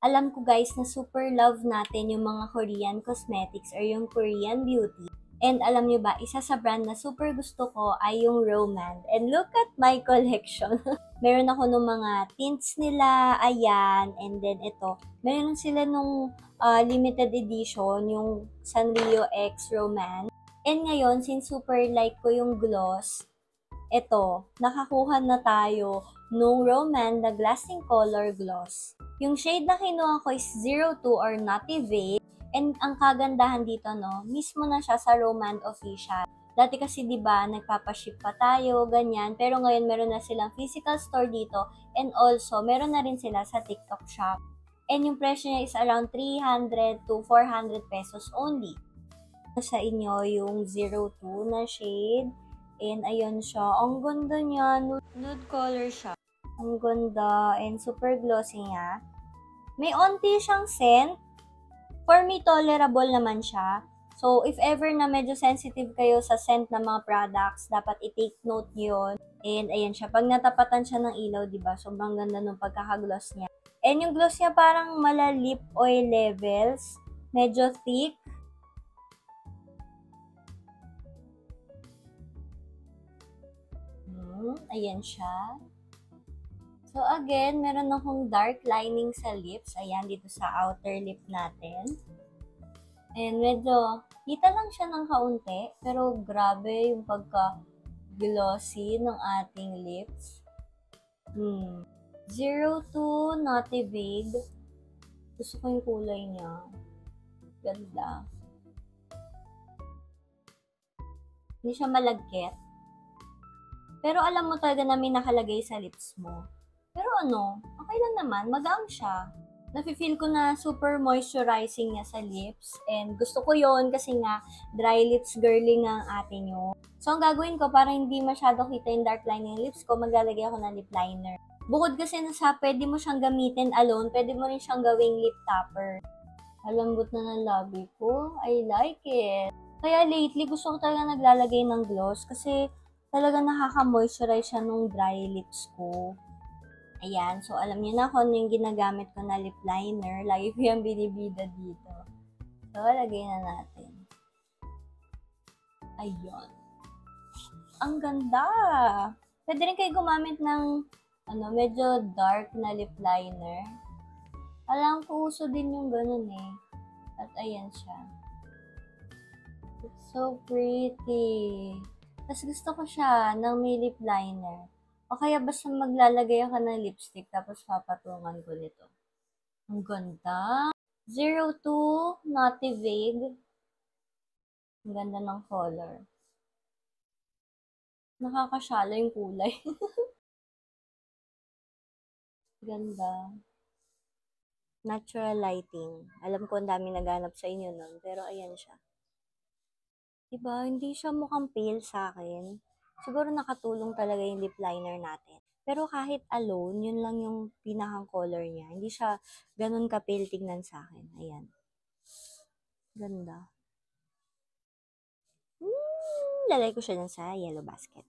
Alam ko guys na super love natin yung mga Korean cosmetics or yung Korean beauty. And alam nyo ba, isa sa brand na super gusto ko ay yung Roman. And look at my collection. Meron ako nung mga tints nila, ayan. And then ito, meron sila nung limited edition, yung Sanrio X Roman. And ngayon, since super like ko yung gloss, eto, nakakuha na tayo nung Roman na Lasting Color Gloss. Yung shade na kinuha ko is 02 or Nutty Vague. And ang kagandahan dito, no, mismo na siya sa Roman Official. Dati kasi 'di ba, nagpapa-ship pa tayo, ganyan. Pero ngayon meron na silang physical store dito and also meron na rin sila sa TikTok shop. And yung presyo niya is around 300 to 400 pesos only. Sa inyo yung 02 na shade. And ayun siya. Ang ganda niya. Nude color siya. Ang ganda. And super glossy niya. May onti siyang scent. For me, tolerable naman siya. So, if ever na medyo sensitive kayo sa scent ng mga products, dapat i-take note yun. And ayan siya. Pag natapatan siya ng ilaw, diba? Sobrang ganda ng pagkakagloss niya. And yung gloss niya parang mala lip oil levels. Medyo thick. Ayan siya. So, again, meron akong dark lining sa lips. Ayan, dito sa outer lip natin. And medyo, kita lang siya ng kaunti. Pero grabe yung pagka-glossy ng ating lips. 02 Nutty Vague. Gusto ko yung kulay niya. Ganda. Hindi siya malagkit. Pero alam mo talaga na may nakalagay sa lips mo. Pero ano, okay lang naman, magaang siya. Nafe-feel ko na super moisturizing niya sa lips. And gusto ko yon kasi nga, dry lips girly nga ang ate nyo. So, ang gagawin ko, para hindi masyado kita yung dark lining lips ko, maglalagay ako ng lip liner. Bukod kasi na sa pwede mo siyang gamitin alone, pwede mo rin siyang gawing lip topper. Malambot na ng labi ko. I like it. Kaya lately, gusto ko talaga naglalagay ng gloss kasi talaga nakaka-moisturize siya nung dry lips ko. Ayan. So, alam niyo na kung ano yung ginagamit ko na lip liner. Lagi ko yung binibida dito. So, lagay na natin. Ayun. Ang ganda! Pwede rin kayo gumamit ng medyo dark na lip liner. Alam ko, uso din yung ganun eh. At ayan siya. It's so pretty. Tapos gusto ko siya ng may lip liner. O kaya basta maglalagay ako ng lipstick tapos papatungan ko nito. Ang ganda. 02 Nutty Vague. Ang ganda ng color. Nakakasyala yung kulay. Ganda. Natural lighting. Alam ko ang dami naghanap sa inyo nun, pero ayan siya. Diba? Hindi siya mukhang pale sa akin. Siguro nakatulong talaga yung lip liner natin. Pero kahit alone, yun lang yung pinakang color niya. Hindi siya ganun ka-pale tingnan sa akin. Ayan. Ganda. Lalagay ko siya dyan sa yellow basket.